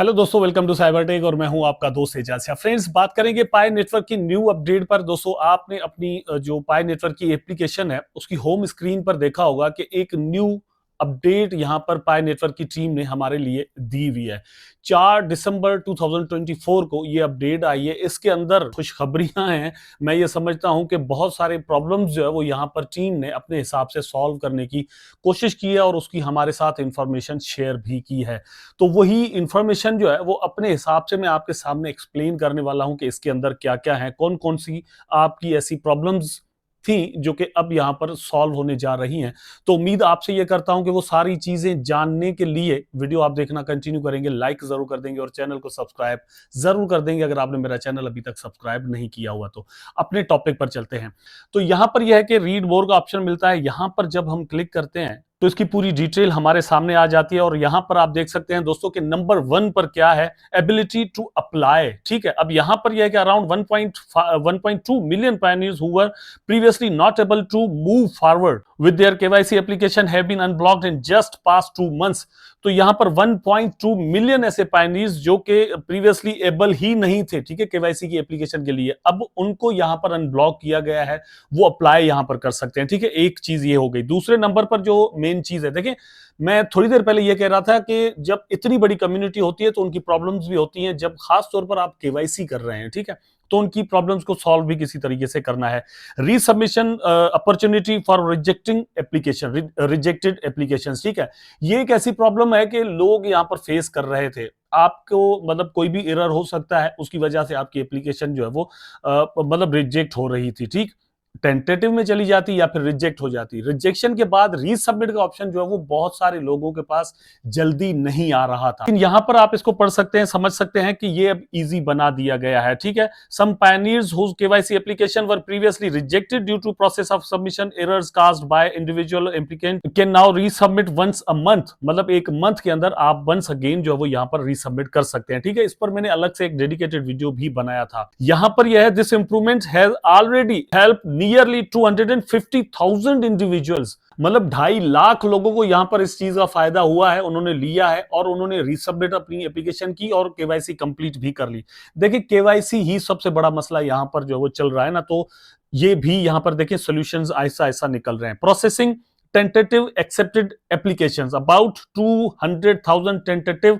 Hello दोस्तों, welcome to cyber tech और मैं हूं आपका दोस्त एजाज शाह। फ्रेंड्स, बात करेंगे पाई नेटवर्क की न्यू अपडेट पर। दोस्तों, आपने अपनी जो पाई नेटवर्क की एप्लीकेशन है उसकी होम स्क्रीन पर देखा होगा कि एक न्यू अपडेट यहां पर पाई नेटवर्क की टीम ने हमारे लिए दी हुई है। 4 दिसंबर 2024 को ये अपडेट आई है। इसके अंदर खुशखबरियां हैं। मैं ये समझता हूं कि बहुत सारे प्रॉब्लम्स जो है वो यहां पर टीम ने अपने हिसाब से सॉल्व करने की कोशिश की है और उसकी हमारे साथ इंफॉर्मेशन शेयर भी की है। तो वही इंफॉर्मेशन जो है वो अपने हिसाब से मैं आपके सामने एक्सप्लेन करने वाला हूं कि इसके अंदर क्या क्या है, कौन कौन सी आपकी ऐसी प्रॉब्लम्स थी जो कि अब यहां पर सॉल्व होने जा रही हैं। तो उम्मीद आपसे ये करता हूं कि वो सारी चीजें जानने के लिए वीडियो आप देखना कंटिन्यू करेंगे, लाइक जरूर कर देंगे और चैनल को सब्सक्राइब जरूर कर देंगे अगर आपने मेरा चैनल अभी तक सब्सक्राइब नहीं किया हुआ तो। अपने टॉपिक पर चलते हैं। तो यहां पर यह है कि रीड मोर का ऑप्शन मिलता है। यहां पर जब हम क्लिक करते हैं तो इसकी पूरी डिटेल हमारे सामने आ जाती है और यहां पर आप देख सकते हैं दोस्तों कि नंबर 1 पर क्या है, एबिलिटी टू अप्लाई। ठीक है, अब यहां पर यह है कि around 1.2 million pioneers who were previously not able to move forward with their KYC application have been unblocked in just past 2 months। तो यहां पर 1.2 मिलियन ऐसे पायनीज जो कि प्रीवियसली एबल ही नहीं थे, ठीक है, केवाईसी की एप्लीकेशन के लिए, अब उनको यहां पर अनब्लॉक किया गया है। वो अप्लाई यहां पर कर सकते हैं। ठीक है, एक चीज ये हो गई। दूसरे नंबर पर जो मेन चीज है, देखिए, मैं थोड़ी देर पहले ये कह रहा था कि जब इतनी बड़ी कम्युनिटी होती है तो उनकी प्रॉब्लम्स भी होती हैं। जब खास तौर पर आप केवाईसी कर रहे हैं, ठीक है, तो उनकी प्रॉब्लम्स को सॉल्व भी किसी तरीके से करना है। Resubmission opportunity for rejecting application, rejected application, ठीक है, ये एक ऐसी प्रॉब्लम है कि लोग यहां पर फेस कर रहे थे। आपको मतलब कोई भी एरर हो सकता है, उसकी वजह से आपकी एप्लीकेशन जो है वो मतलब रिजेक्ट हो रही थी। ठीक, टेंटेटिव में चली जाती या फिर रिजेक्ट हो जाती। रिजेक्शन के बाद रीसबमिट का ऑप्शन जो है वो बहुत सारे लोगों के पास जल्दी नहीं आ रहा था, लेकिन यहां पर आप इसको पढ़ सकते हैं, समझ सकते हैं कि ये अब इजी बना दिया गया है। ठीक है, some pioneers whose KYC application were previously rejected due to process of submission errors caused by individual applicant can now resubmit once a month. मतलब एक मंथ के अंदर आप वंस अगेन जो है वो यहां पर रीसबमिट कर सकते हैं। ठीक है, इस पर मैंने अलग से एक डेडिकेटेड वीडियो भी बनाया था। यहां पर यह है, this improvement has already help nearly 250,000 individuals. मतलब 2.5 लाख लोगों को यहां पर इस चीज का फायदा हुआ है, उन्होंने लिया है और उन्होंने रीसबमिट अपनी एप्लीकेशन की और केवाईसी कंप्लीट भी कर ली। देखिए, केवाईसी ही सबसे बड़ा मसला यहां पर जो है वो चल रहा है ना, तो ये भी यहां पर देखिए सॉल्यूशंस ऐसा ऐसा निकल रहे हैं। Processing tentative accepted applications, about 200,000 tentative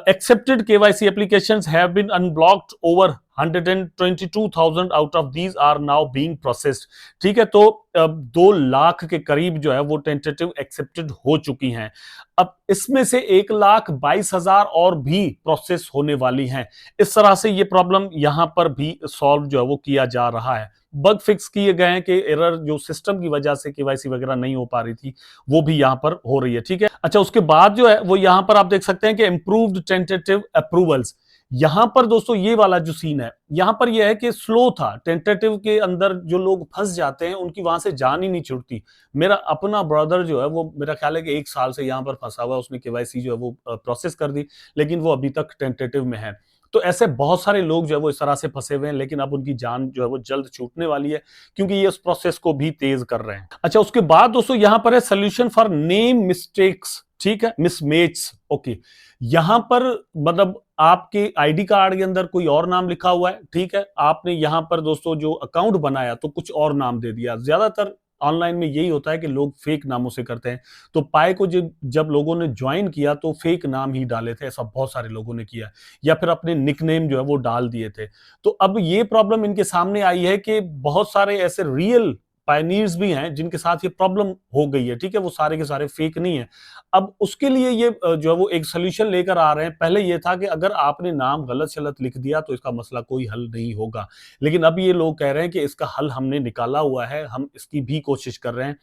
accepted KYC applications have been unblocked. Over 122,000 out of these are now being processed। ठीक है, तो 2 लाख के करीब जो है वो टेंटेटिव एक्सेप्टेड हो चुकी हैं। अब इसमें से 1,22,000 और भी प्रोसेस होने वाली हैं। इस तरह से ये प्रॉब्लम यहां पर भी सॉल्व जो है वो किया जा रहा है। बग फिक्स किए गए हैं कि एरर जो सिस्टम की वजह से केवाईसी वगैरह नहीं हो पा रही थी वो भी यहां पर हो रही है। ठीक है, अच्छा, उसके बाद जो है वो यहां पर आप देख सकते हैं कि इंप्रूव्ड टेंटेटिव अप्रूवल्स। यहां पर दोस्तों ये वाला जो सीन है, यहां पर यह है कि स्लो था। टेंटेटिव के अंदर जो लोग फंस जाते हैं उनकी वहां से जान ही नहीं छूटती। मेरा अपना ब्रदर जो है वो, मेरा ख्याल है कि 1 साल से यहां पर फंसा हुआ है। उसने केवाईसी जो है वो प्रोसेस कर दी, लेकिन वो अभी तक टेंटेटिव में है। तो ऐसे बहुत सारे लोग जो है वो इस तरह से फंसे हुए हैं, लेकिन अब उनकी जान जो है वो जल्द छूटने वाली है क्योंकि ये इस प्रोसेस को भी तेज कर रहे हैं। अच्छा, उसके बाद दोस्तों यहां पर है सोल्यूशन फॉर नेम मिस्टेक्स। ठीक है, मिसमेच्स। ओके, यहां पर मतलब आपके आईडी कार्ड के अंदर कोई और नाम लिखा हुआ है, ठीक है, आपने यहां पर दोस्तों जो अकाउंट बनाया तो कुछ और नाम दे दिया। ज्यादातर ऑनलाइन में यही होता है कि लोग फेक नामों से करते हैं। तो पाई को जब लोगों ने ज्वाइन किया तो फेक नाम ही डाले थे, ऐसा बहुत सारे लोगों ने किया, या फिर अपने निकनेम जो है वो डाल दिए थे। तो अब ये प्रॉब्लम इनके सामने आई है कि बहुत सारे ऐसे रियल पायनियर्स भी हैं जिनके साथ ये प्रॉब्लम हो गई है। ठीक है, वो सारे के सारे फेक नहीं है। अब उसके लिए ये जो है वो एक सोल्यूशन लेकर आ रहे हैं। पहले ये था कि अगर आपने नाम गलत शलत लिख दिया तो इसका मसला कोई हल नहीं होगा, लेकिन अब ये लोग कह रहे हैं कि इसका हल हमने निकाला हुआ है, हम इसकी भी कोशिश कर रहे हैं।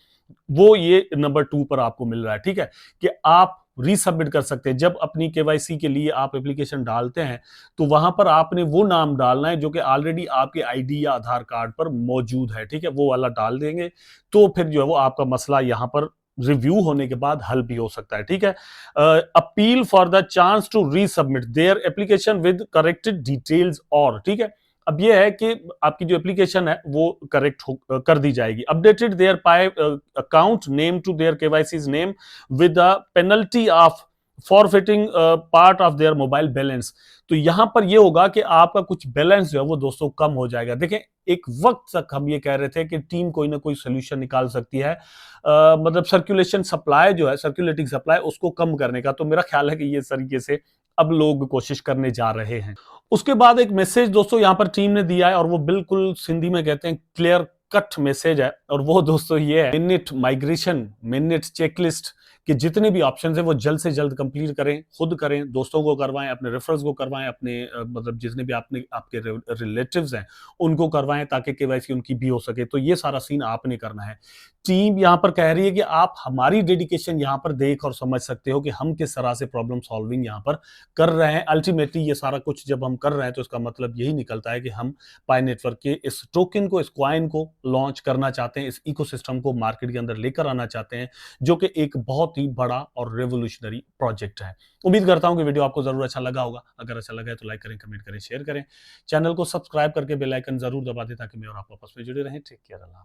वो ये नंबर 2 पर आपको मिल रहा है। ठीक है, कि आप रीसबमिट कर सकते हैं। जब अपनी केवाईसी के लिए आप एप्लीकेशन डालते हैं तो वहां पर आपने वो नाम डालना है जो कि ऑलरेडी आपके आईडी या आधार कार्ड पर मौजूद है। ठीक है, वो वाला डाल देंगे तो फिर जो है वो आपका मसला यहां पर रिव्यू होने के बाद हल भी हो सकता है। ठीक है, appeal for the chance to resubmit their application with corrected details. और ठीक है, अब यह है कि आपकी जो एप्लीकेशन है वो करेक्ट कर दी जाएगी। Updated their Pi account name to their KYC name with the penalty of forfeiting part of their mobile balance. तो यहां पर ये होगा कि आपका कुछ बैलेंस जो है वो दोस्तों कम हो जाएगा। देखें, एक वक्त तक हम ये कह रहे थे कि टीम कोई ना कोई सोल्यूशन निकाल सकती है, मतलब सर्कुलेशन सप्लाई जो है, सर्कुलेटिंग सप्लाई उसको कम करने का। तो मेरा ख्याल है कि ये तरीके से अब लोग कोशिश करने जा रहे हैं। उसके बाद एक मैसेज दोस्तों यहां पर टीम ने दिया है, और वो बिल्कुल सिंधी में कहते हैं क्लियर कट मैसेज है, और वो दोस्तों ये है, मिनट माइग्रेशन, मिनट चेकलिस्ट कि जितने भी ऑप्शन है वो जल्द से जल्द कंप्लीट करें, खुद करें, दोस्तों को करवाएं, अपने रेफरल्स को करवाएं, अपने मतलब जितने भी आपने आपके रिलेटिव्स हैं उनको करवाएं, ताकि केवाईसी उनकी भी हो सके। तो ये सारा सीन आपने करना है। टीम यहां पर कह रही है कि आप हमारी डेडिकेशन यहां पर देख और समझ सकते हो कि हम किस तरह से प्रॉब्लम सॉल्विंग यहां पर कर रहे हैं। अल्टीमेटली ये सारा कुछ जब हम कर रहे हैं तो इसका मतलब यही निकलता है कि हम पाई नेटवर्क के इस टोकन को, इस कॉइन को लॉन्च करना चाहते हैं, इस इकोसिस्टम को मार्केट के अंदर लेकर आना चाहते हैं, जो कि एक बहुत ही बड़ा और रेवोल्यूशनरी प्रोजेक्ट है। उम्मीद करता हूं कि वीडियो आपको जरूर अच्छा लगा होगा। अगर अच्छा लगा है तो लाइक करें, कमेंट करें, शेयर करें, चैनल को सब्सक्राइब करके बेल आइकन जरूर दबा दें ताकि मैं और आप आपस में जुड़े रहें। टेक केयर, अल्लाह।